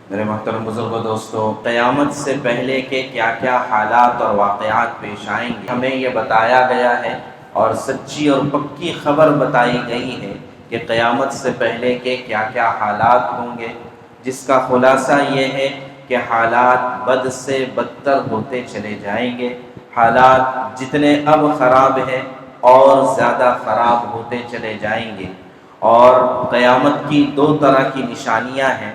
میرے محترم بزرگوں دوستو، قیامت سے پہلے کے کیا کیا حالات اور واقعات پیش آئیں گے ہمیں یہ بتایا گیا ہے، اور سچی اور پکی خبر بتائی گئی ہے کہ قیامت سے پہلے کے کیا کیا حالات ہوں گے، جس کا خلاصہ یہ ہے کہ حالات بد سے بدتر ہوتے چلے جائیں گے۔ حالات جتنے اب خراب ہیں اور زیادہ خراب ہوتے چلے جائیں گے، اور قیامت کی دو طرح کی نشانیاں ہیں۔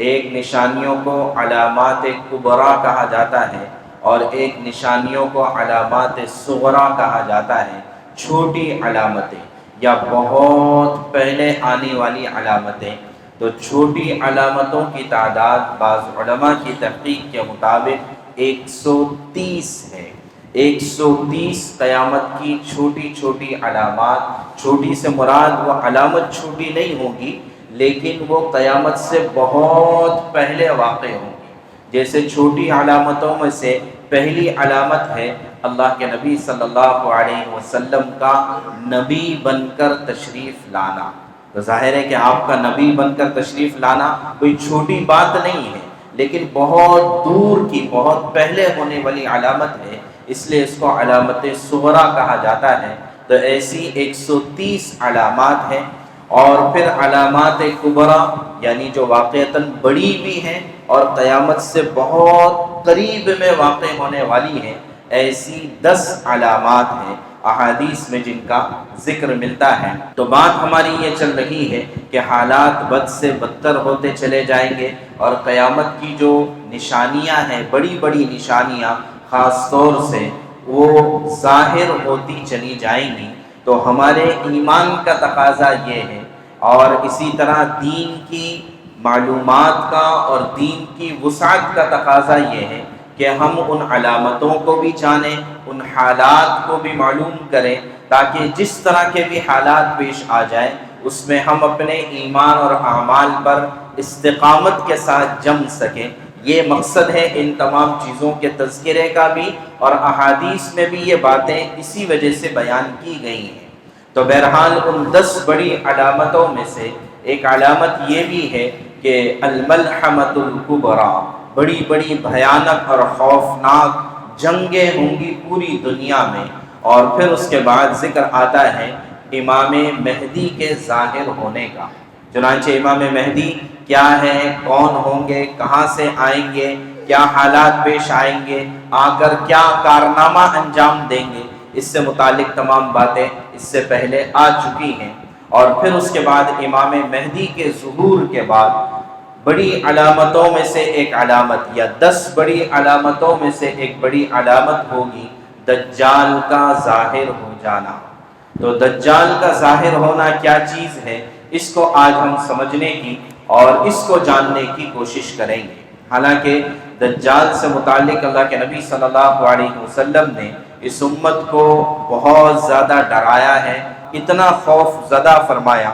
ایک نشانیوں کو علامات کبریٰ کہا جاتا ہے، اور ایک نشانیوں کو علامات صغریٰ کہا جاتا ہے، چھوٹی علامتیں یا بہت پہلے آنے والی علامتیں۔ تو چھوٹی علامتوں کی تعداد بعض علماء کی تحقیق کے مطابق 130 ہے۔ 130 قیامت کی چھوٹی چھوٹی علامات، چھوٹی سے مراد وہ علامت چھوٹی نہیں ہوگی، لیکن وہ قیامت سے بہت پہلے واقع ہوں گی۔ جیسے چھوٹی علامتوں میں سے پہلی علامت ہے اللہ کے نبی صلی اللہ علیہ وسلم کا نبی بن کر تشریف لانا۔ تو ظاہر ہے کہ آپ کا نبی بن کر تشریف لانا کوئی چھوٹی بات نہیں ہے، لیکن بہت دور کی، بہت پہلے ہونے والی علامت ہے، اس لیے اس کو علامت صغریٰ کہا جاتا ہے۔ تو ایسی 130 علامات ہیں، اور پھر علامات کبریٰ یعنی جو واقعتاً بڑی بھی ہیں اور قیامت سے بہت قریب میں واقع ہونے والی ہیں، ایسی 10 علامات ہیں احادیث میں جن کا ذکر ملتا ہے۔ تو بات ہماری یہ چل رہی ہے کہ حالات بد سے بدتر ہوتے چلے جائیں گے، اور قیامت کی جو نشانیاں ہیں، بڑی بڑی نشانیاں خاص طور سے وہ ظاہر ہوتی چلی جائیں گی۔ تو ہمارے ایمان کا تقاضا یہ ہے، اور اسی طرح دین کی معلومات کا اور دین کی وسعت کا تقاضا یہ ہے کہ ہم ان علامتوں کو بھی جانیں، ان حالات کو بھی معلوم کریں، تاکہ جس طرح کے بھی حالات پیش آ جائیں اس میں ہم اپنے ایمان اور اعمال پر استقامت کے ساتھ جم سکیں۔ یہ مقصد ہے ان تمام چیزوں کے تذکرے کا بھی، اور احادیث میں بھی یہ باتیں اسی وجہ سے بیان کی گئی ہیں۔ تو بہرحال ان 10 بڑی علامتوں میں سے ایک علامت یہ بھی ہے کہ الملحمۃ الکبریٰ، بڑی بڑی بھیانک اور خوفناک جنگیں ہوں گی پوری دنیا میں۔ اور پھر اس کے بعد ذکر آتا ہے امام مہدی کے ظاہر ہونے کا۔ چنانچہ امام مہدی کیا ہے، کون ہوں گے، کہاں سے آئیں گے، کیا حالات پیش آئیں گے، آ کر کیا کارنامہ انجام دیں گے، اس سے متعلق تمام باتیں اس سے پہلے آ چکی ہیں۔ اور پھر اس کے بعد امام مہدی کے ظہور کے بعد بڑی علامتوں میں سے ایک علامت، یا 10 بڑی علامتوں میں سے ایک بڑی علامت ہوگی دجال کا ظاہر ہو جانا۔ تو دجال کا ظاہر ہونا کیا چیز ہے، اس کو آج ہم سمجھنے کی اور اس کو جاننے کی کوشش کریں گے۔ حالانکہ دجال سے متعلق اللہ کے نبی صلی اللہ علیہ وسلم نے اس امت کو بہت زیادہ ڈرایا ہے، اتنا خوف زدہ فرمایا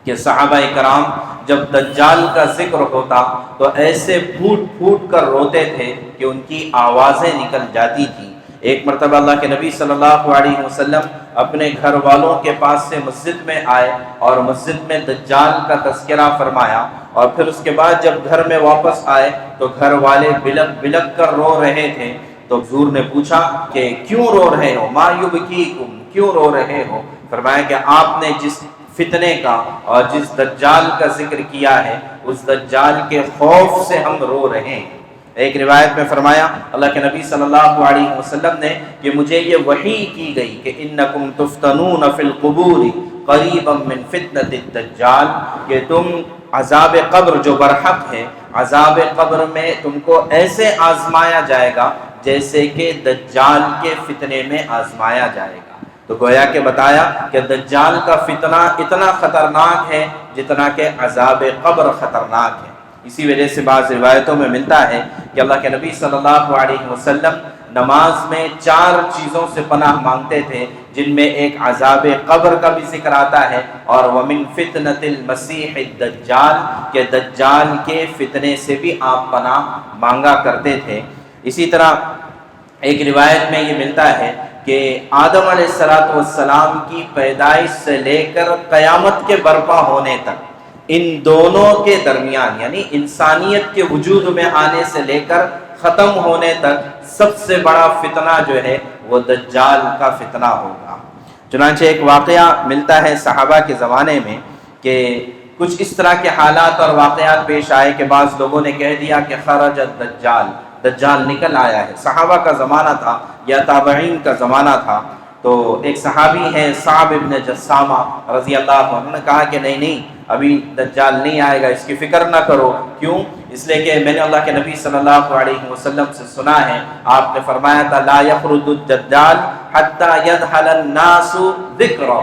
کہ صحابہ کرام جب دجال کا ذکر ہوتا تو ایسے پھوٹ پھوٹ کر روتے تھے کہ ان کی آوازیں نکل جاتی تھیں۔ ایک مرتبہ اللہ کے نبی صلی اللہ علیہ وسلم اپنے گھر والوں کے پاس سے مسجد میں آئے اور مسجد میں دجال کا تذکرہ فرمایا، اور پھر اس کے بعد جب گھر میں واپس آئے تو گھر والے بلک بلک کر رو رہے تھے۔ تو حضور نے پوچھا کہ کیوں رو رہے ہو، ما یبکیکم، کیوں رو رہے ہو؟ فرمایا کہ آپ نے جس فتنے کا اور جس دجال کا ذکر کیا ہے، اس دجال کے خوف سے ہم رو رہے ہیں۔ ایک روایت میں فرمایا اللہ کے نبی صلی اللہ علیہ وسلم نے کہ مجھے یہ وحی کی گئی کہ انکم تفتنون فی القبور قریبا من فتنۃ الدجال، کہ تم عذاب قبر جو برحق ہے، عذاب قبر میں تم کو ایسے آزمایا جائے گا جیسے کہ دجال کے فتنے میں آزمایا جائے گا۔ تو گویا کہ بتایا کہ دجال کا فتنہ اتنا خطرناک ہے جتنا کہ عذاب قبر خطرناک ہے۔ اسی وجہ سے بعض روایتوں میں ملتا ہے کہ اللہ کے نبی صلی اللہ علیہ وسلم نماز میں 4 چیزوں سے پناہ مانگتے تھے، جن میں ایک عذاب قبر کا بھی ذکر آتا ہے، اور وَمِن فِتْنَةِ الْمَسِيحِ الدَّجَّالِ، کہ دجال کے فتنے سے بھی آپ پناہ مانگا کرتے تھے۔ اسی طرح ایک روایت میں یہ ملتا ہے کہ آدم علیہ السلام کی پیدائش سے لے کر قیامت کے برپا ہونے تک ان دونوں کے درمیان یعنی انسانیت کے وجود میں آنے سے لے کر ختم ہونے تک سب سے بڑا فتنہ جو ہے وہ دجال کا فتنہ ہوگا۔ چنانچہ ایک واقعہ ملتا ہے صحابہ کے زمانے میں کہ کچھ اس طرح کے حالات اور واقعات پیش آئے کہ بعض لوگوں نے کہہ دیا کہ خرج الدجال، دجال نکل آیا ہے۔ صحابہ کا زمانہ تھا یا تابعین کا زمانہ تھا، تو ایک صحابی ہیں صعب ابن جسامہ رضی اللہ عنہ، انہوں نے کہا کہ نہیں ابھی دجال نہیں آئے گا، اس کی فکر نہ کرو۔ کیوں؟ اس لیے کہ میں نے اللہ کے نبی صلی اللہ علیہ وسلم سے سنا ہے، آپ نے فرمایا تھا لا یخرج الدجال حتی یدخل الناس ذکرہ،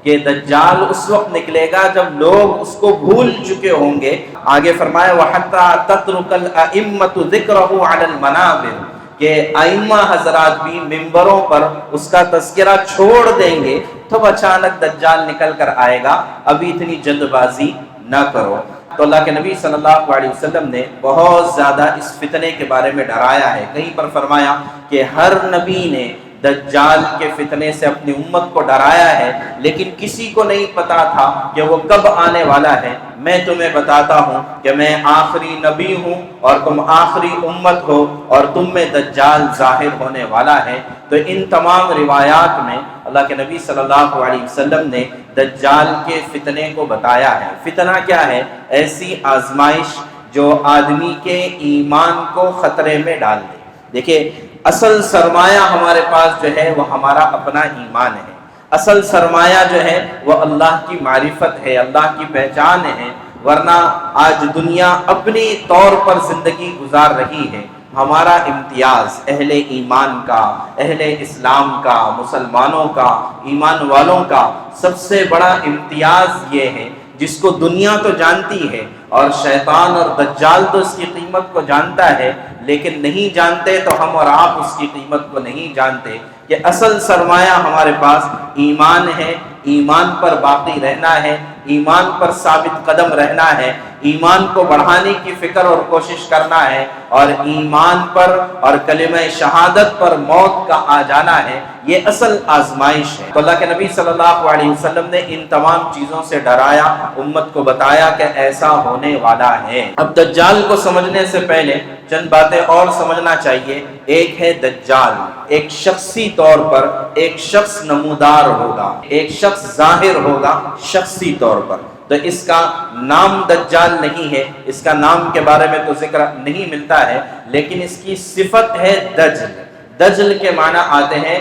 کہ دجال اس وقت نکلے گا جب لوگ اس کو بھول چکے ہوں گے۔ آگے فرمایا وحتی تترک الائمۃ ذکرہ علی المنابر، کہ ائمہ حضرات بھی ممبروں پر اس کا تذکرہ چھوڑ دیں گے، تب اچانک دجال نکل کر آئے گا، ابھی اتنی جلد بازی نہ کرو۔ تو اللہ کے نبی صلی اللہ علیہ وسلم نے بہت زیادہ اس فتنے کے بارے میں ڈرایا ہے۔ کہیں پر فرمایا کہ ہر نبی نے دجال کے فتنے سے اپنی امت کو ڈرایا ہے، لیکن کسی کو نہیں پتا تھا کہ وہ کب آنے والا ہے۔ میں تمہیں بتاتا ہوں کہ میں آخری نبی ہوں اور تم آخری امت ہو، اور تم میں دجال ظاہر ہونے والا ہے۔ تو ان تمام روایات میں اللہ کے نبی صلی اللہ علیہ وسلم نے دجال کے فتنے کو بتایا ہے۔ فتنہ کیا ہے؟ ایسی آزمائش جو آدمی کے ایمان کو خطرے میں ڈال دے۔ دیکھیے اصل سرمایہ ہمارے پاس جو ہے وہ ہمارا اپنا ایمان ہے، اصل سرمایہ جو ہے وہ اللہ کی معرفت ہے، اللہ کی پہچان ہے۔ ورنہ آج دنیا اپنی طور پر زندگی گزار رہی ہے۔ ہمارا امتیاز اہل ایمان کا، اہل اسلام کا، مسلمانوں کا، ایمان والوں کا سب سے بڑا امتیاز یہ ہے، جس کو دنیا تو جانتی ہے اور شیطان اور دجال تو اس کی قیمت کو جانتا ہے، لیکن نہیں جانتے تو ہم اور آپ اس کی قیمت کو نہیں جانتے، کہ اصل سرمایہ ہمارے پاس ایمان ہے، ایمان پر باقی رہنا ہے، ایمان پر ثابت قدم رہنا ہے، ایمان کو بڑھانے کی فکر اور کوشش کرنا ہے، اور ایمان پر اور کلمہ شہادت پر موت کا آ جانا ہے۔ یہ اصل آزمائش ہے۔ تو اللہ کے نبی صلی اللہ علیہ وسلم نے ان تمام چیزوں سے ڈرایا، امت کو بتایا کہ ایسا ہونے والا ہے۔ اب دجال کو سمجھنے سے پہلے چند باتیں اور سمجھنا چاہیے۔ ایک ہے دجال، ایک شخصی طور پر ایک شخص نمودار ہوگا، ایک شخص ظاہر ہوگا شخصی طور پر۔ تو اس کا نام دجال نہیں ہے، اس کا نام کے بارے میں تو ذکر نہیں ملتا ہے، لیکن اس کی صفت ہے دجل۔ دجل کے معنی آتے ہیں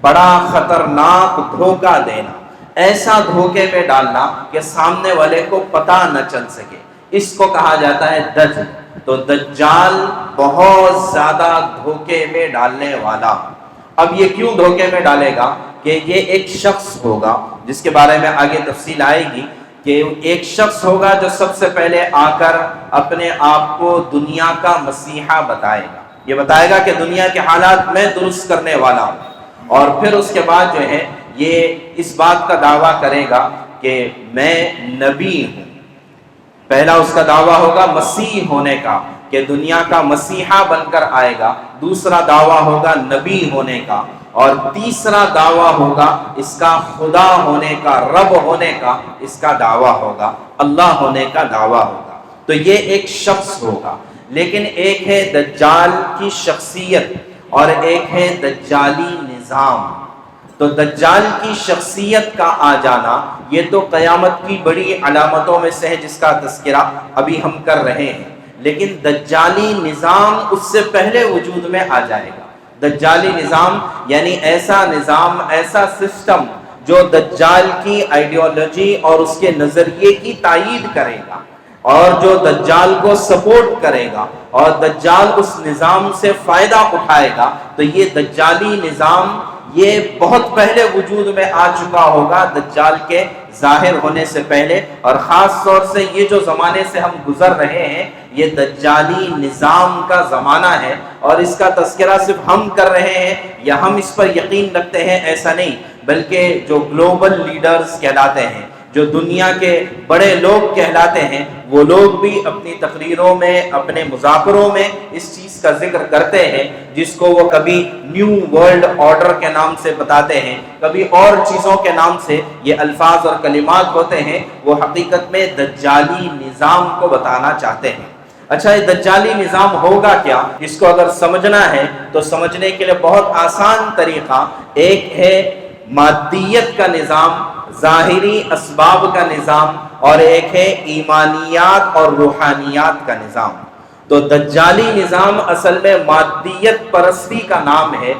بڑا خطرناک دھوکہ دینا، ایسا دھوکے میں ڈالنا کہ سامنے والے کو پتہ نہ چل سکے، اس کو کہا جاتا ہے دجل۔ تو دجال بہت زیادہ دھوکے میں ڈالنے والا۔ اب یہ کیوں دھوکے میں ڈالے گا؟ کہ یہ ایک شخص ہوگا جس کے بارے میں آگے تفصیل آئے گی، کہ ایک شخص ہوگا جو سب سے پہلے آ کر اپنے آپ کو دنیا کا مسیحا بتائے گا، یہ بتائے گا کہ دنیا کے حالات میں درست کرنے والا ہوں، اور پھر اس کے بعد جو ہے یہ اس بات کا دعویٰ کرے گا کہ میں نبی ہوں۔ پہلا اس کا دعویٰ ہوگا مسیح ہونے کا، کہ دنیا کا مسیحا بن کر آئے گا۔ دوسرا دعویٰ ہوگا نبی ہونے کا، اور تیسرا دعویٰ ہوگا اس کا خدا ہونے کا، رب ہونے کا اس کا دعویٰ ہوگا، اللہ ہونے کا دعویٰ ہوگا۔ تو یہ ایک شخص ہوگا۔ لیکن ایک ہے دجال کی شخصیت اور ایک ہے دجالی نظام۔ تو دجال کی شخصیت کا آ جانا یہ تو قیامت کی بڑی علامتوں میں سے ہے، جس کا تذکرہ ابھی ہم کر رہے ہیں، لیکن دجالی نظام اس سے پہلے وجود میں آ جائے گا۔ دجالی نظام یعنی ایسا نظام، ایسا سسٹم جو دجال کی آئیڈیالوجی اور اس کے نظریے کی تائید کرے گا، اور جو دجال کو سپورٹ کرے گا، اور دجال اس نظام سے فائدہ اٹھائے گا۔ تو یہ دجالی نظام یہ بہت پہلے وجود میں آ چکا ہوگا دجال کے ظاہر ہونے سے پہلے، اور خاص طور سے یہ جو زمانے سے ہم گزر رہے ہیں یہ دجالی نظام کا زمانہ ہے، اور اس کا تذکرہ صرف ہم کر رہے ہیں یا ہم اس پر یقین رکھتے ہیں ایسا نہیں، بلکہ جو گلوبل لیڈرز کہلاتے ہیں، جو دنیا کے بڑے لوگ کہلاتے ہیں وہ لوگ بھی اپنی تقریروں میں، اپنے مذاکروں میں اس چیز کا ذکر کرتے ہیں، جس کو وہ کبھی نیو ورلڈ آرڈر کے نام سے بتاتے ہیں، کبھی اور چیزوں کے نام سے یہ الفاظ اور کلمات ہوتے ہیں، وہ حقیقت میں دجالی نظام کو بتانا چاہتے ہیں۔ اچھا، یہ دجالی نظام ہوگا کیا؟ اس کو اگر سمجھنا ہے تو سمجھنے کے لیے بہت آسان طریقہ، ایک ہے مادیت کا نظام، ظاہری اسباب کا نظام، اور ایک ہے ایمانیات اور روحانیات کا نظام۔ تو دجالی نظام اصل میں مادیت پرستی کا نام ہے،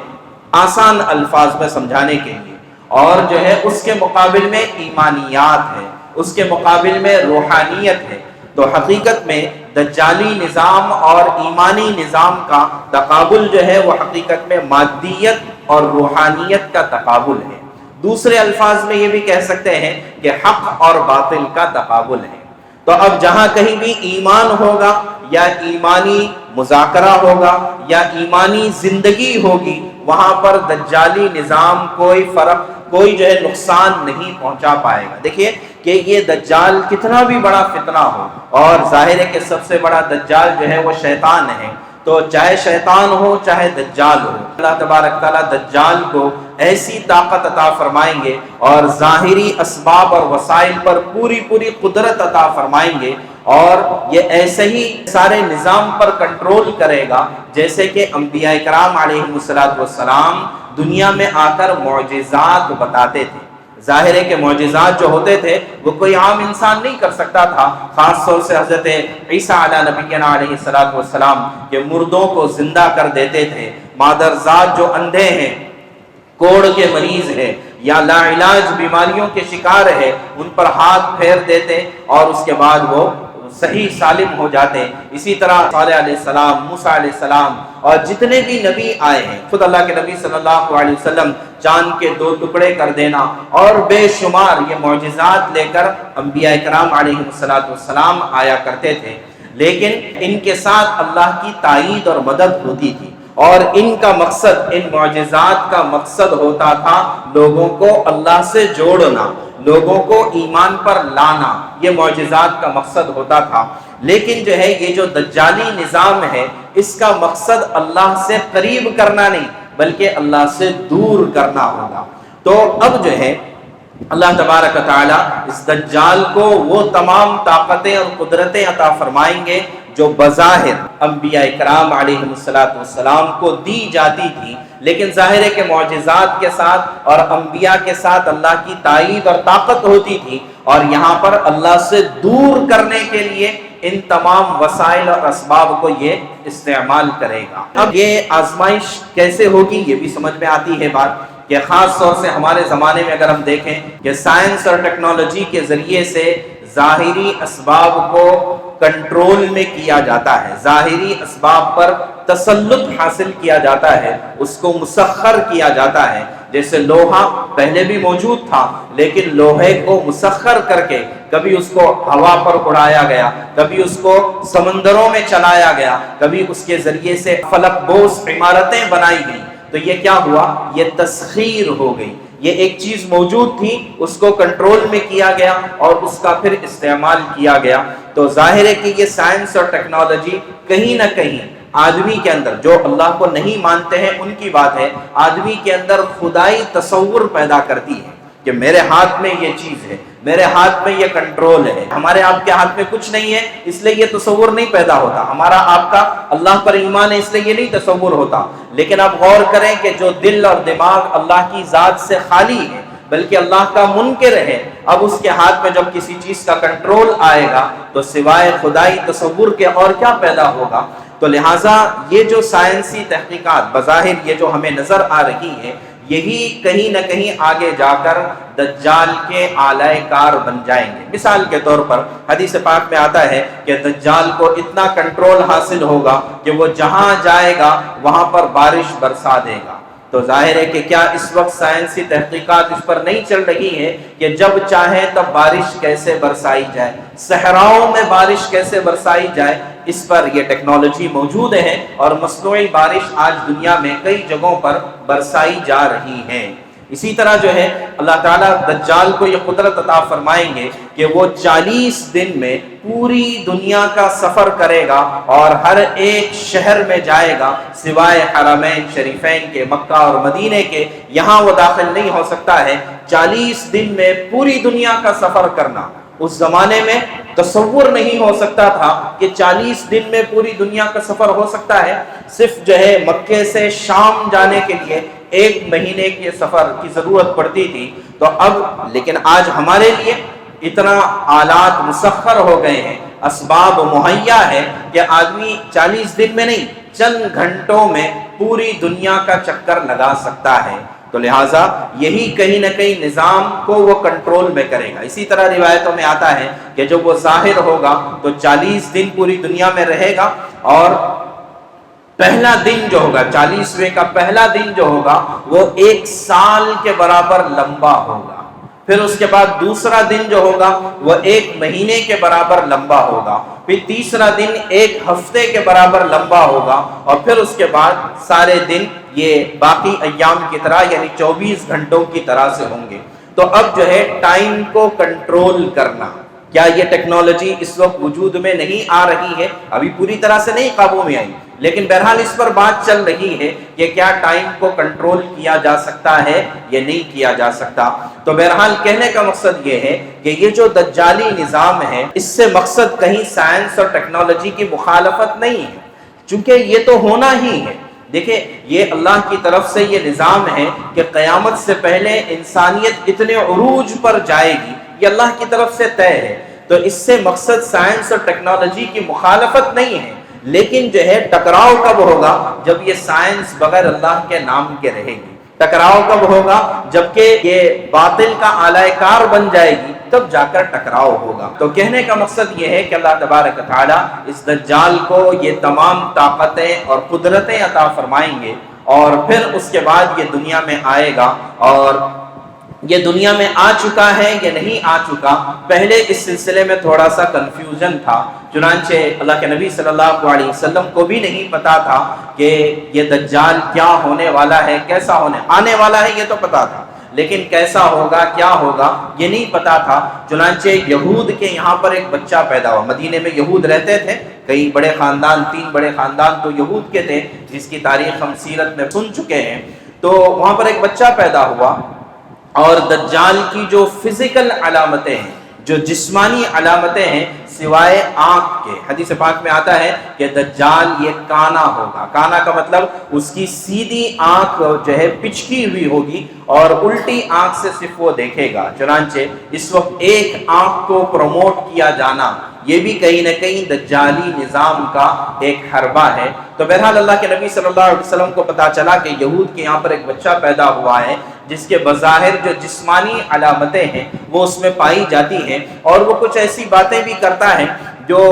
آسان الفاظ میں سمجھانے کے لیے، اور جو ہے اس کے مقابل میں ایمانیات ہے، اس کے مقابل میں روحانیت ہے۔ تو حقیقت میں دجالی نظام اور ایمانی نظام کا تقابل جو ہے وہ حقیقت میں مادیت اور روحانیت کا تقابل ہے۔ دوسرے الفاظ میں یہ بھی کہہ سکتے ہیں کہ حق اور باطل کا تقابل ہے۔ تو اب جہاں کہیں بھی ایمان ہوگا یا ایمانی مذاکرہ ہوگا یا ایمانی زندگی ہوگی، وہاں پر دجالی نظام کوئی جو ہے نقصان نہیں پہنچا پائے گا۔ دیکھیے کہ یہ دجال کتنا بھی بڑا فتنہ ہو، اور ظاہر ہے کہ سب سے بڑا دجال جو ہے وہ شیطان ہے، تو چاہے شیطان ہو چاہے دجال ہو، اللہ تبارک تعالیٰ دجال کو ایسی طاقت عطا فرمائیں گے اور ظاہری اسباب اور وسائل پر پوری قدرت عطا فرمائیں گے، اور یہ ایسے ہی سارے نظام پر کنٹرول کرے گا جیسے کہ انبیاء کرام علیہم السلام دنیا میں آ کر معجزات بتاتے تھے۔ ظاہر ہے کہ معجزات جو ہوتے تھے وہ کوئی عام انسان نہیں کر سکتا تھا، خاص طور سے حضرت عیسیٰ علیہ نبینا علیہ السلام کے مردوں کو زندہ کر دیتے تھے، مادرزاد جو اندھے ہیں، کوڑ کے مریض ہیں یا لا علاج بیماریوں کے شکار ہے، ان پر ہاتھ پھیر دیتے اور اس کے بعد وہ صحیح سالم ہو جاتے۔ اسی طرح صالح علیہ السلام، موسیٰ علیہ السلام اور جتنے بھی نبی آئے ہیں، خود اللہ کے نبی صلی اللہ علیہ وسلم چاند کے 2 ٹکڑے کر دینا اور بے شمار یہ معجزات لے کر انبیاء کرام علیہ السلام آیا کرتے تھے، لیکن ان کے ساتھ اللہ کی تائید اور مدد ہوتی تھی، اور ان کا مقصد، ان معجزات کا مقصد ہوتا تھا لوگوں کو اللہ سے جوڑنا، لوگوں کو ایمان پر لانا، یہ معجزات کا مقصد ہوتا تھا۔ لیکن جو ہے یہ جو دجالی نظام ہے، اس کا مقصد اللہ سے قریب کرنا نہیں بلکہ اللہ سے دور کرنا ہوگا۔ تو اب جو ہے اللہ تبارک و تعالیٰ اس دجال کو وہ تمام طاقتیں اور قدرتیں عطا فرمائیں گے جو بظاہر انبیاء کرام علیہ السلام کو دی جاتی تھی، لیکن ظاہر ہے کہ معجزات کے ساتھ اور انبیاء کے ساتھ اللہ کی تائید اور طاقت ہوتی تھی، اور یہاں پر اللہ سے دور کرنے کے لیے ان تمام وسائل اور اسباب کو یہ استعمال کرے گا۔ اب یہ آزمائش کیسے ہوگی یہ بھی سمجھ میں آتی ہے بات، کہ خاص طور سے ہمارے زمانے میں اگر ہم دیکھیں کہ سائنس اور ٹیکنالوجی کے ذریعے سے ظاہری اسباب کو کنٹرول میں کیا جاتا ہے، ظاہری اسباب پر تسلط حاصل کیا جاتا ہے، اس کو مسخر کیا جاتا ہے۔ جیسے لوہا پہلے بھی موجود تھا، لیکن لوہے کو مسخر کر کے کبھی اس کو ہوا پر اڑایا گیا، کبھی اس کو سمندروں میں چلایا گیا، کبھی اس کے ذریعے سے فلک بوس عمارتیں بنائی گئی۔ تو یہ کیا ہوا؟ یہ تسخیر ہو گئی۔ یہ ایک چیز موجود تھی، اس کو کنٹرول میں کیا گیا اور اس کا پھر استعمال کیا گیا۔ تو ظاہر ہے کہ یہ سائنس اور ٹیکنالوجی کہیں نہ کہیں آدمی کے اندر، جو اللہ کو نہیں مانتے ہیں ان کی بات ہے، آدمی کے اندر خدائی تصور پیدا کرتی ہے کہ میرے ہاتھ میں یہ چیز ہے، میرے ہاتھ میں یہ کنٹرول ہے۔ ہمارے آپ کے ہاتھ میں کچھ نہیں ہے، اس لیے یہ تصور نہیں پیدا ہوتا۔ ہمارا آپ کا اللہ پر ایمان ہے، اس لیے یہ نہیں تصور ہوتا۔ لیکن آپ غور کریں کہ جو دل اور دماغ اللہ کی ذات سے خالی ہے بلکہ اللہ کا منکر ہے، اب اس کے ہاتھ میں جب کسی چیز کا کنٹرول آئے گا تو سوائے خدائی تصور کے اور کیا پیدا ہوگا؟ تو لہٰذا یہ جو سائنسی تحقیقات بظاہر یہ جو ہمیں نظر آ رہی ہے، یہی کہیں نہ کہیں آگے جا کر دجال کے آلہ کار بن جائیں گے۔ مثال کے طور پر حدیث پاک میں آتا ہے کہ دجال کو اتنا کنٹرول حاصل ہوگا کہ وہ جہاں جائے گا وہاں پر بارش برسا دے گا۔ تو ظاہر ہے کہ کیا اس وقت سائنسی تحقیقات اس پر نہیں چل رہی ہیں کہ جب چاہے تب بارش کیسے برسائی جائے، صحراؤں میں بارش کیسے برسائی جائے، اس پر یہ ٹیکنالوجی موجود ہے اور مصنوعی بارش آج دنیا میں کئی جگہوں پر برسائی جا رہی ہے۔ اسی طرح جو ہے اللہ تعالیٰ دجال کو یہ قدرت عطا فرمائیں گے کہ وہ 40 دن میں پوری دنیا کا سفر کرے گا اور ہر ایک شہر میں جائے گا سوائے حرمین شریفین کے، مکہ اور مدینے کے، یہاں وہ داخل نہیں ہو سکتا ہے۔ 40 دن میں پوری دنیا کا سفر کرنا اس زمانے میں تصور نہیں ہو سکتا تھا کہ 40 دن میں پوری دنیا کا سفر ہو سکتا ہے۔ صرف جو ہے مکے سے شام جانے کے لیے 1 مہینے کے سفر کی ضرورت پڑتی تھی، تو اب لیکن آج ہمارے لیے اتنا آلات مسخر ہو گئے ہیں، اسباب مہیا ہے کہ آدمی 40 دن میں نہیں، چند گھنٹوں میں پوری دنیا کا چکر لگا سکتا ہے۔ تو لہٰذا یہی کہیں نہ کہیں نظام کو وہ کنٹرول میں کرے گا۔ اسی طرح روایتوں میں آتا ہے کہ جب وہ ظاہر ہوگا تو 40 دن پوری دنیا میں رہے گا، اور پہلا دن جو ہوگا 40ویں کا پہلا دن جو ہوگا وہ 1 سال کے برابر لمبا ہوگا، پھر اس کے بعد دوسرا دن جو ہوگا وہ 1 مہینے کے برابر لمبا ہوگا، پھر تیسرا دن 1 ہفتے کے برابر لمبا ہوگا، اور پھر اس کے بعد سارے دن یہ باقی ایام کی طرح یعنی 24 گھنٹوں کی طرح سے ہوں گے۔ تو اب جو ہے ٹائم کو کنٹرول کرنا، کیا یہ ٹیکنالوجی اس وقت وجود میں نہیں آ رہی ہے؟ ابھی پوری طرح سے نہیں قابو میں آئی، لیکن بہرحال اس پر بات چل رہی ہے کہ کیا ٹائم کو کنٹرول کیا جا سکتا ہے یا نہیں کیا جا سکتا۔ تو بہرحال کہنے کا مقصد یہ ہے کہ یہ جو دجالی نظام ہے، اس سے مقصد کہیں سائنس اور ٹیکنالوجی کی مخالفت نہیں ہے، چونکہ یہ تو ہونا ہی ہے۔ دیکھیں، یہ اللہ کی طرف سے یہ نظام ہے کہ قیامت سے پہلے انسانیت اتنے عروج پر جائے گی، یہ اللہ کی طرف سے طے ہے۔ تو اس سے مقصد سائنس اور ٹیکنالوجی کی مخالفت نہیں ہے، لیکن جو ہے ٹکراؤ کب ہوگا؟ جب یہ سائنس بغیر اللہ کے نام کے رہے گی۔ ٹکراؤ کب ہوگا؟ جبکہ یہ باطل کا اعلی کار بن جائے گی، تب جا کر ٹکراؤ ہوگا۔ تو کہنے کا مقصد یہ ہے کہ اللہ تبارک تعالیٰ اس دجال کو یہ تمام طاقتیں اور قدرتیں عطا فرمائیں گے، اور پھر اس کے بعد یہ دنیا میں آئے گا، اور یہ دنیا میں آ چکا ہے یا نہیں آ چکا، پہلے اس سلسلے میں تھوڑا سا کنفیوژن تھا، چنانچہ اللہ کے نبی صلی اللہ علیہ وسلم کو بھی نہیں پتا تھا کہ یہ دجال کیا ہونے والا ہے، کیسا آنے والا ہے، یہ تو پتا تھا، لیکن کیسا ہوگا، کیا ہوگا، یہ نہیں پتا تھا۔ چنانچہ یہود کے یہاں پر ایک بچہ پیدا ہوا، مدینے میں یہود رہتے تھے، کئی بڑے خاندان، 3 بڑے خاندان تو یہود کے تھے، جس کی تاریخ ہم سیرت میں سن چکے ہیں۔ تو وہاں پر ایک بچہ پیدا ہوا، اور دجال کی جو فزیکل علامتیں ہیں، جو جسمانی علامتیں ہیں، سوائے آنکھ کے، حدیث پاک میں آتا ہے کہ دجال یہ کانا ہوگا۔ کانا کا مطلب اس کی سیدھی آنکھ جو ہے پچکی ہوئی ہوگی، اور الٹی آنکھ سے صرف وہ دیکھے گا۔ چنانچہ اس وقت ایک آنکھ کو پروموٹ کیا جانا، یہ بھی کہیں نہ کہیں دجالی نظام کا ایک حربہ ہے۔ تو بہرحال اللہ کے نبی صلی اللہ علیہ وسلم کو پتا چلا کہ یہود کے یہاں پر ایک بچہ پیدا ہوا ہے، جس کے بظاہر جو جسمانی علامتیں ہیں وہ اس میں پائی جاتی ہیں، اور وہ کچھ ایسی باتیں بھی کرتا ہے جو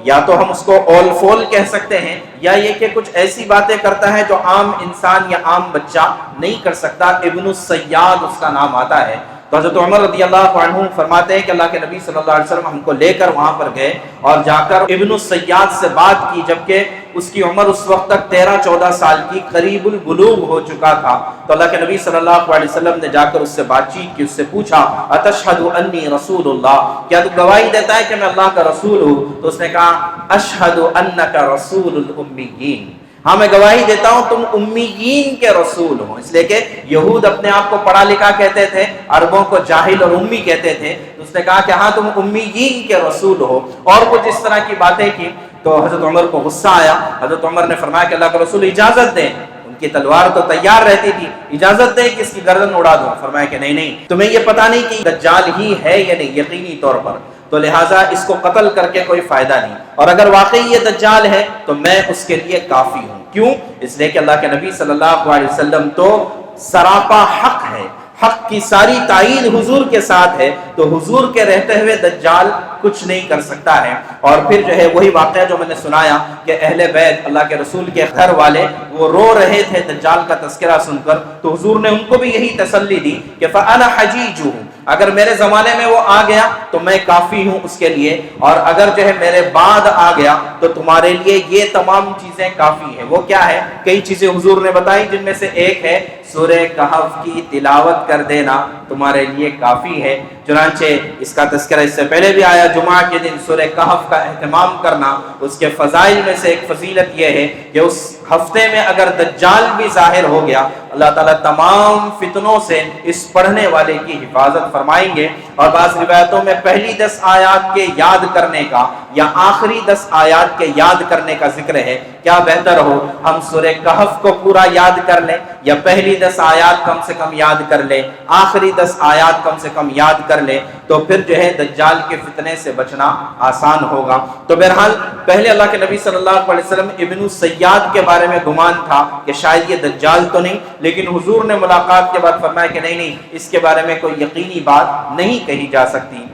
یا تو ہم اس کو اول فول کہہ سکتے ہیں، یا یہ کہ کچھ ایسی باتیں کرتا ہے جو عام انسان یا عام بچہ نہیں کر سکتا۔ ابن الصیاد اس کا نام آتا ہے۔ تو حضرت عمر رضی اللہ عنہ فرماتے ہیں کہ اللہ کے نبی صلی اللہ علیہ وسلم ہم کو لے کر وہاں پر گئے، اور جا کر ابن الصیاد سے بات کی، جبکہ اس کی عمر اس وقت تک 13-14 سال کی، قریب البلوغ ہو چکا تھا۔ تو اللہ کے نبی صلی اللہ علیہ وسلم نے جا کر اس سے بات چیت کی، اس سے پوچھا اتشہد انی رسول اللہ، کیا تو گواہی دیتا ہے کہ میں اللہ کا رسول ہوں؟ تو اس نے کہا اشہد انک رسول الامیین، ہاں میں گواہی دیتا ہوں تم امیین کے رسول ہو۔ اس لیے کہ یہود اپنے آپ کو پڑھا لکھا کہتے تھے، عربوں کو جاہل اور امی کہتے تھے، تو اس نے کہا کہ ہاں تم امیین کے رسول ہو، اور کچھ اس طرح کی باتیں کی۔ تو حضرت عمر کو غصہ آیا، حضرت عمر نے فرمایا کہ اللہ کا رسول اجازت دیں، ان کی تلوار تو تیار رہتی تھی، اجازت دیں کہ اس کی گردن اڑا دوں۔ فرمایا کہ نہیں، تمہیں یہ پتہ نہیں کہ دجال ہی ہے یا نہیں، یقینی طور پر، تو لہٰذا اس کو قتل کر کے کوئی فائدہ نہیں، اور اگر واقعی یہ دجال ہے تو میں اس کے لیے کافی ہوں۔ کیوں؟ اس لیے کہ اللہ کے نبی صلی اللہ علیہ وسلم تو سراپا حق ہے، حق کی ساری تائید حضور کے ساتھ ہے، تو حضور کے رہتے ہوئے دجال کچھ نہیں کر سکتا ہے۔ اور پھر جو ہے وہی واقعہ جو میں نے سنایا کہ اہل بیت، اللہ کے رسول کے گھر والے، وہ رو رہے تھے دجال کا تذکرہ سن کر، تو حضور نے ان کو بھی یہی تسلی دی کہ فَأَنَا حَجِيجُهُ، اگر میرے زمانے میں وہ آ گیا تو میں کافی ہوں اس کے لیے، اور اگر جو ہے میرے بعد آ گیا تو تمہارے لیے یہ تمام چیزیں کافی ہیں۔ وہ کیا ہے؟ کئی چیزیں حضور نے بتائی، جن میں سے ایک ہے سورہ کہف کی تلاوت کر دینا تمہارے لیے کافی ہے۔ چنانچہ اس کا تذکرہ اس سے پہلے بھی آیا، جمعہ کے دن سورہ کہف کا اہتمام کرنا، اس کے فضائل میں سے ایک فضیلت یہ ہے کہ اس ہفتے میں اگر دجال بھی ظاہر ہو گیا، اللہ تعالیٰ تمام فتنوں سے اس پڑھنے والے کی حفاظت فرمائیں گے۔ اور بعض روایتوں میں پہلی 10 آیات کے یاد کرنے کا یا آخری 10 آیات کے یاد کرنے کا ذکر ہے۔ کیا بہتر ہو ہم سورہ کہف کو پورا یاد کر لیں، یا پہلی 10 آیات کم سے کم یاد کر لیں، آخری 10 آیات کم سے کم یاد کر لیں، تو پھر جو ہے دجال کے فتنے سے بچنا آسان ہوگا۔ تو بہرحال پہلے اللہ کے نبی صلی اللہ علیہ وسلم ابن السیاد کے بارے میں گمان تھا کہ شاید یہ دجال تو نہیں، لیکن حضور نے ملاقات کے بعد فرمایا کہ نہیں، اس کے بارے میں کوئی یقینی بات نہیں کہی جا سکتی۔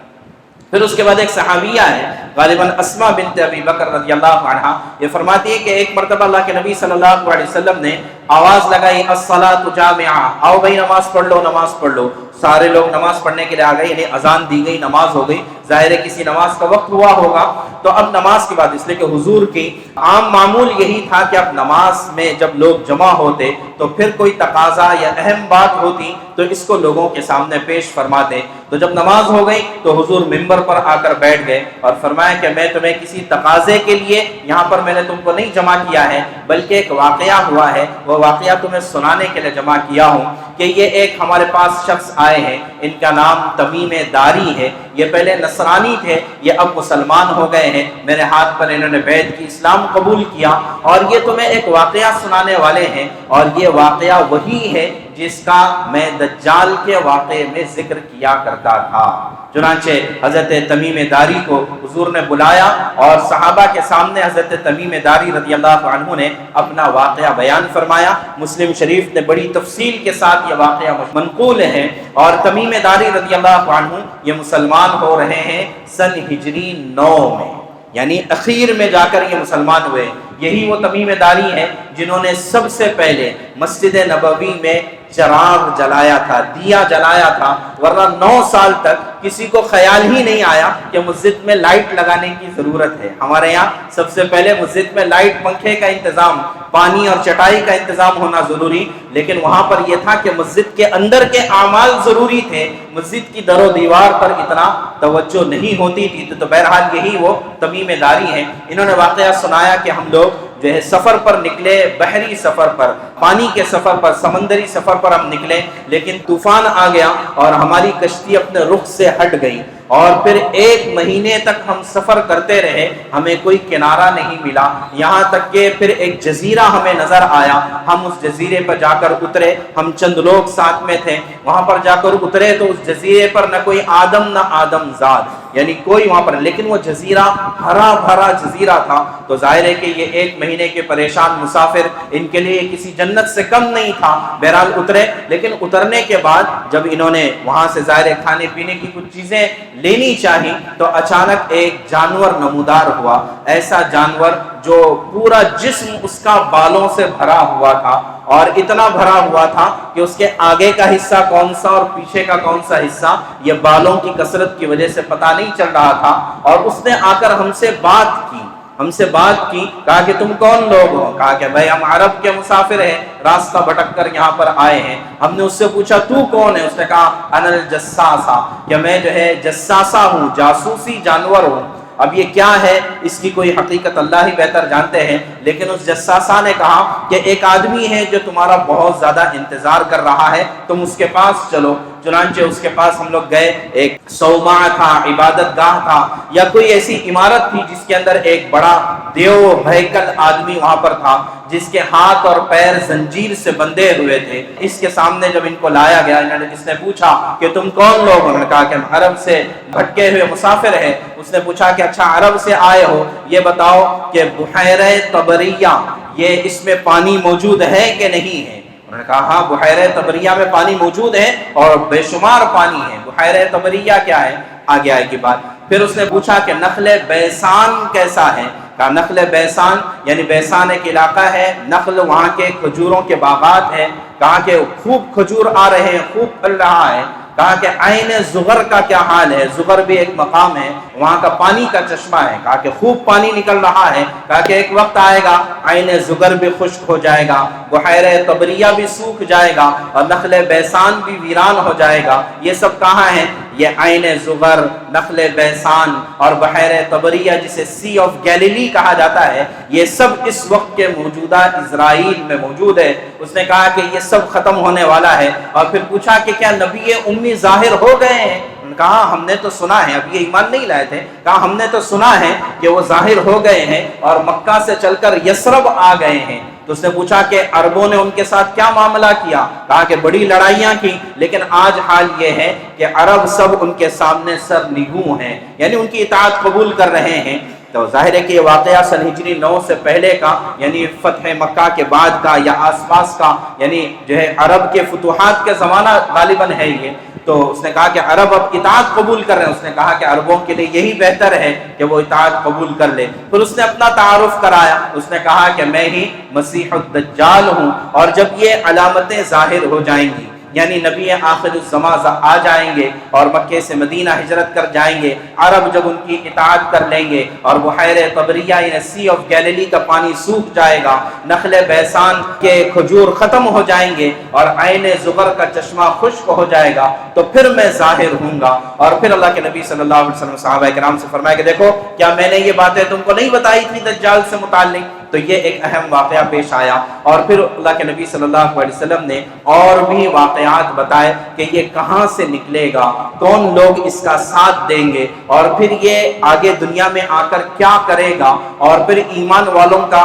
پھر اس کے بعد ایک صحابیہ ہے غالباً اسماء بنت ابی بکر رضی اللہ عنہا، یہ فرماتی ہے کہ ایک مرتبہ اللہ کے نبی صلی اللہ علیہ وسلم نے آواز لگائی، الصلاۃ جامعہ، آؤ بھائی نماز پڑھ لو، نماز پڑھ لو۔ سارے لوگ نماز پڑھنے کے لیے آ گئے، یعنی اذان دی گئی، نماز ہو گئی۔ ظاہر ہے کسی نماز کا وقت ہوا ہوگا، تو اب نماز کے بعد، اس لیے کہ حضور کی عام معمول یہی تھا کہ اب نماز میں جب لوگ جمع ہوتے تو پھر کوئی تقاضا یا اہم بات ہوتی تو اس کو لوگوں کے سامنے پیش فرماتے۔ تو جب نماز ہو گئی تو حضور منبر پر آ کر بیٹھ گئے اور فرمایا کہ میں تمہیں کسی تقاضے کے لیے یہاں پر میں نے تم کو نہیں جمع کیا ہے، بلکہ ایک واقعہ ہوا ہے، وہ واقعہ تمہیں سنانے کے لیے جمع کیا ہوں کہ یہ ایک ہمارے پاس شخص آئے ہیں، ان کا نام تمیم داری ہے، یہ پہلے نصرانی تھے، یہ اب مسلمان ہو گئے ہیں، میرے ہاتھ پر انہوں نے بیعت کی، اسلام قبول کیا، اور یہ تمہیں ایک واقعہ سنانے والے ہیں، اور یہ واقعہ وہی ہے جس کا میں دجال کے واقعے میں ذکر کیا کرتا تھا۔ چنانچہ حضرت تمیم داری کو حضور نے بلایا اور صحابہ کے سامنے حضرت تمیم داری رضی اللہ عنہ نے اپنا واقعہ بیان فرمایا۔ مسلم شریف نے بڑی تفصیل کے ساتھ یہ واقعہ منقول ہے، اور تمیم داری رضی اللہ عنہ یہ مسلمان ہو رہے ہیں سن ہجری 9 میں، یعنی اخیر میں جا کر یہ مسلمان ہوئے۔ یہی وہ تمیم داری ہیں جنہوں نے سب سے پہلے مسجد نبوی میں چراغ جلایا تھا، دیا جلایا تھا، ورنہ 9 سال تک کسی کو خیال ہی نہیں آیا کہ مسجد میں لائٹ لگانے کی ضرورت ہے۔ ہمارے یہاں سب سے پہلے مسجد میں لائٹ، پنکھے کا انتظام، پانی اور چٹائی کا انتظام ہونا ضروری، لیکن وہاں پر یہ تھا کہ مسجد کے اندر کے اعمال ضروری تھے، مسجد کی در و دیوار پر اتنا توجہ نہیں ہوتی تھی۔ تو بہرحال یہی وہ تمیم داری ہیں۔ انہوں نے واقعہ سنایا کہ ہم لوگ جو ہے سفر پر نکلے، بحری سفر پر، پانی کے سفر پر، سمندری سفر پر ہم نکلے، لیکن طوفان آ گیا اور ہماری کشتی اپنے رخ سے ہٹ گئی، اور پھر 1 مہینے تک ہم سفر کرتے رہے، ہمیں کوئی کنارہ نہیں ملا، یہاں تک کہ پھر ایک جزیرہ ہمیں نظر آیا۔ ہم اس جزیرے پر جا کر اترے، ہم چند لوگ ساتھ میں تھے، وہاں پر جا کر اترے تو اس جزیرے پر نہ کوئی آدم نہ آدم زاد، یعنی کوئی وہاں پر، لیکن وہ جزیرہ ہرا بھرا جزیرہ تھا۔ تو ظاہر ہے کہ یہ 1 مہینے کے پریشان مسافر، ان کے لیے کسی جنت سے کم نہیں تھا۔ بہرحال اترے، لیکن اترنے کے بعد جب انہوں نے وہاں سے ظاہر کھانے پینے کی کچھ چیزیں لینی چاہی تو اچانک ایک جانور نمودار ہوا، ایسا جانور جو پورا جسم اس کا بالوں سے بھرا ہوا تھا، اور اتنا بھرا ہوا تھا کہ اس کے آگے کا حصہ کون سا اور پیچھے کا کون سا حصہ یہ بالوں کی کثرت کی وجہ سے پتہ نہیں چل رہا تھا۔ اور اس نے آ کر ہم سے بات کی، کہا کہ تم کون لوگ ہو؟ کہا کہ بھائی ہم عرب کے مسافر ہیں، راستہ بھٹک کر یہاں پر آئے ہیں۔ ہم نے اس سے پوچھا تو کون ہے؟ اس نے کہا انا الجساسہ، کہ میں جو ہے جساسہ ہوں، جاسوسی جانور ہوں۔ اب یہ کیا ہے اس کی کوئی حقیقت اللہ ہی بہتر جانتے ہیں، لیکن اس جساسہ نے کہا کہ ایک آدمی ہے جو تمہارا بہت زیادہ انتظار کر رہا ہے، تم اس کے پاس چلو۔ چنانچہ اس کے پاس ہم لوگ گئے، ایک صومعہ تھا، عبادت گاہ تھا، یا کوئی ایسی عمارت تھی جس کے اندر ایک بڑا دیو بھیکل آدمی وہاں پر تھا، جس کے ہاتھ اور پیر زنجیر سے بندھے ہوئے تھے۔ اس کے سامنے جب ان کو لایا گیا، جس نے پوچھا کہ تم کون لوگ؟ انہوں نے کہا کہ ہم عرب سے بھٹکے ہوئے مسافر ہیں۔ اس نے پوچھا کہ اچھا عرب سے آئے ہو، یہ بتاؤ کہ بحیرہ طبریہ یہ اس میں پانی موجود ہے کہ نہیں ہے؟ انہوں نے کہا ہاں بحیرہ طبریہ میں پانی موجود ہے اور بے شمار پانی ہے۔ بحیرہ طبریہ کیا ہے؟ آگے آئے گی بات۔ پھر اس نے پوچھا کہ نخل بیسان کیسا ہے؟ کہا نخل بیسان یعنی بیسان ایک علاقہ ہے، نخل وہاں کے کھجوروں کے باغات ہیں، کہا کہ خوب کھجور آ رہے ہیں، خوب پھل رہا ہے۔ کہا کہ عین زغر کا کیا حال ہے؟ زغر بھی ایک مقام ہے، وہاں کا پانی کا چشمہ ہے، کہا کہ خوب پانی نکل رہا ہے، کہا کہ ایک وقت آئے گا عین زغر بھی خشک ہو جائے گا، بحیرہ طبریہ بھی سوکھ جائے گا، اور نخل بیسان بھی ویران ہو جائے گا۔ یہ سب کہاں ہیں؟ یہ عین زغر، نخل بیسان اور بحیرہ طبریہ جسے سی آف گیلیلی کہا جاتا ہے، یہ سب اس وقت کے موجودہ اسرائیل میں موجود ہے۔ اس نے کہا کہ یہ سب ختم ہونے والا ہے، اور پھر پوچھا کہ کیا نبی امی ظاہر ہو گئے ہیں؟ انہوں نے کہا ہم نے تو سنا ہے، اب یہ ایمان نہیں لائے تھے، کہا ہم نے تو سنا ہے کہ وہ ظاہر ہو گئے ہیں اور مکہ سے چل کر یثرب آ گئے ہیں۔ تو اس نے پوچھا کہ عربوں نے ان کے ساتھ کیا معاملہ کیا؟ کہا کہ بڑی لڑائیاں کی، لیکن آج حال یہ ہے کہ عرب سب ان کے سامنے سر نگوں ہیں، یعنی ان کی اطاعت قبول کر رہے ہیں۔ تو ظاہر ہے کہ یہ واقعہ سن ہجری 9 سے پہلے کا، یعنی فتح مکہ کے بعد کا یا آس پاس کا، یعنی جو ہے عرب کے فتوحات کے زمانہ غالباً ہے یہ۔ تو اس نے کہا کہ عرب اب اطاعت قبول کر رہے ہیں۔ اس نے کہا کہ عربوں کے لیے یہی بہتر ہے کہ وہ اطاعت قبول کر لے۔ پھر اس نے اپنا تعارف کرایا، اس نے کہا کہ میں ہی مسیح الدجال ہوں، اور جب یہ علامتیں ظاہر ہو جائیں گی، یعنی نبی آخر الزمان آ جائیں گے اور مکے سے مدینہ ہجرت کر جائیں گے، عرب جب ان کی اطاعت کر لیں گے اور بحیرہ طبریہ یعنی سی آف گیلیلی کا پانی سوکھ جائے گا، نخل بیسان کے کھجور ختم ہو جائیں گے اور عین زغر کا چشمہ خشک ہو جائے گا، تو پھر میں ظاہر ہوں گا۔ اور پھر اللہ کے نبی صلی اللہ علیہ وسلم صحابہ کرام سے فرمایا کہ دیکھو کیا میں نے یہ باتیں تم کو نہیں بتائی تھی دجال سے متعلق؟ تو یہ ایک اہم واقعہ پیش آیا، اور پھر اللہ کے نبی صلی اللہ علیہ وسلم نے اور بھی واقعات بتائے کہ یہ کہاں سے نکلے گا، کون لوگ اس کا ساتھ دیں گے، اور پھر یہ آگے دنیا میں آ کر کیا کرے گا، اور پھر ایمان والوں کا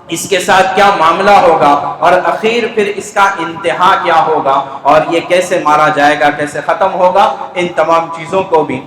اس کے ساتھ کیا معاملہ ہوگا، اور اخیر پھر اس کا انتہا کیا ہوگا، اور یہ کیسے مارا جائے گا، کیسے ختم ہوگا۔ ان تمام چیزوں کو بھی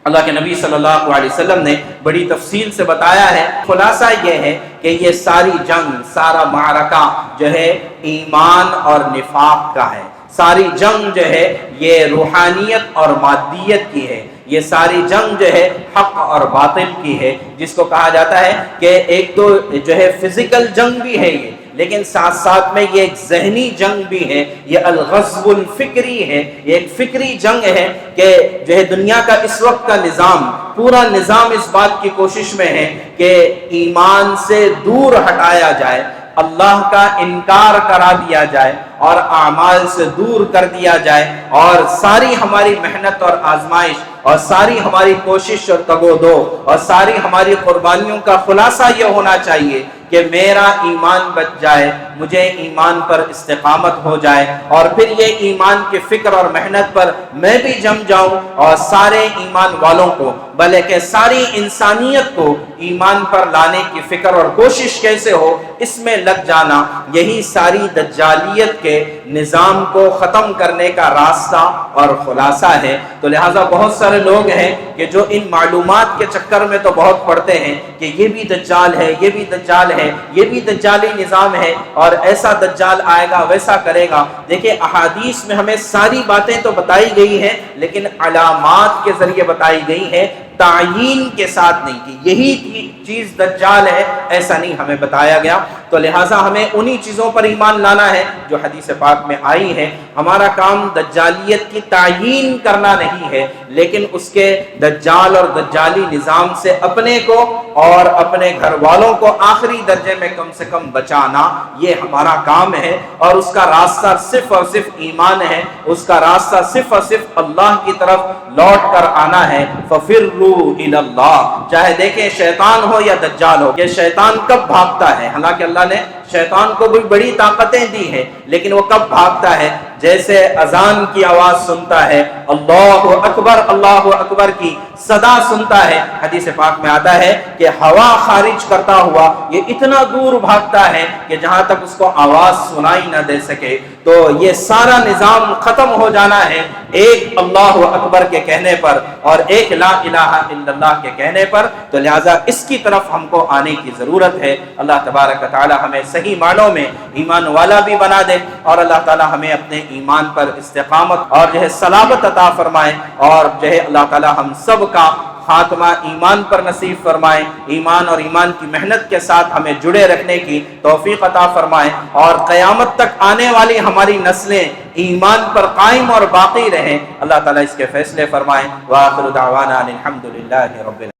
اللہ کے نبی صلی اللہ علیہ وسلم نے بڑی تفصیل سے بتایا ہے۔ خلاصہ یہ ہے کہ یہ ساری جنگ، سارا معرکہ جو ہے ایمان اور نفاق کا ہے۔ ساری جنگ جو ہے یہ روحانیت اور مادیت کی ہے، یہ ساری جنگ جو ہے حق اور باطل کی ہے، جس کو کہا جاتا ہے کہ ایک تو جو ہے فزیکل جنگ بھی ہے یہ، لیکن ساتھ ساتھ میں یہ ایک ذہنی جنگ بھی ہے، یہ الغزو الفکری ہے، یہ ایک فکری جنگ ہے کہ جو ہے دنیا کا اس وقت کا نظام، پورا نظام اس بات کی کوشش میں ہے کہ ایمان سے دور ہٹایا جائے، اللہ کا انکار کرا دیا جائے اور اعمال سے دور کر دیا جائے، اور ساری ہماری محنت اور آزمائش اور ساری ہماری کوشش اور تگ و دو اور ساری ہماری قربانیوں کا خلاصہ یہ ہونا چاہیے کہ میرا ایمان بچ جائے، مجھے ایمان پر استقامت ہو جائے، اور پھر یہ ایمان کی فکر اور محنت پر میں بھی جم جاؤں، اور سارے ایمان والوں کو بلکہ ساری انسانیت کو ایمان پر لانے کی فکر اور کوشش کیسے ہو، اس میں لگ جانا، یہی ساری دجالیت کے نظام کو ختم کرنے کا راستہ اور خلاصہ ہے۔ تو لہٰذا بہت سارے لوگ ہیں کہ جو ان معلومات کے چکر میں تو بہت پڑھتے ہیں کہ یہ بھی دجال ہے، یہ بھی دجال ہے، یہ بھی دجالی نظام ہے، اور ایسا دجال آئے گا، ویسا کرے گا۔ دیکھیں احادیث میں ہمیں ساری باتیں تو بتائی گئی ہیں، لیکن علامات کے ذریعے بتائی گئی ہیں، تعیین کے ساتھ نہیں کہ یہی چیز دجال ہے، ایسا نہیں ہمیں بتایا گیا۔ تو لہٰذا ہمیں انہی چیزوں پر ایمان لانا ہے جو حدیث پاک میں آئی ہے۔ ہمارا کام دجالیت کی تعیین کرنا نہیں ہے، لیکن اس کے دجال اور دجالی نظام سے اپنے کو اور اپنے گھر والوں کو آخری درجے میں کم سے کم بچانا، یہ ہمارا کام ہے، اور اس کا راستہ صرف اور صرف ایمان ہے، اس کا راستہ صرف اور صرف اللہ کی طرف لوٹ کر آنا ہے۔ فَفِرُّوا إِلَى اللَّهِ، چاہے دیکھیں شیطان ہو یا دجال ہو، یہ شیطان کب بھاگتا ہے؟ حالانکہ اللہ نے شیطان کو بھی بڑی طاقتیں دی ہیں، لیکن وہ کب بھاگتا ہے؟ جیسے اذان کی آواز سنتا ہے، اللہ اکبر کی صدا سنتا ہے، حدیث پاک میں آتا ہے کہ ہوا خارج کرتا ہوا یہ اتنا دور بھاگتا ہے کہ جہاں تک اس کو آواز سنائی نہ دے سکے۔ تو یہ سارا نظام ختم ہو جانا ہے ایک اللہ اکبر کے کہنے پر اور ایک لا الہ الا اللہ کے کہنے پر۔ تو لہٰذا اس کی طرف ہم کو آنے کی ضرورت ہے۔ اللہ تبارک و تعالی ہمیں صحیح معنوں میں ایمان والا بھی بنا دے، اور اللہ تعالی ہمیں اپنے ایمان پر استقامت اور جو ہے سلامت عطا فرمائے، اور جو ہے اللہ تعالی ہم سب کا خاتمہ ایمان پر نصیب فرمائے، ایمان اور ایمان کی محنت کے ساتھ ہمیں جڑے رکھنے کی توفیق عطا فرمائے، اور قیامت تک آنے والی ہماری نسلیں ایمان پر قائم اور باقی رہیں۔ اللہ تعالیٰ اس کے فیصلے فرمائیں۔ وآخر دعوانا الحمد للہ رب العالمین۔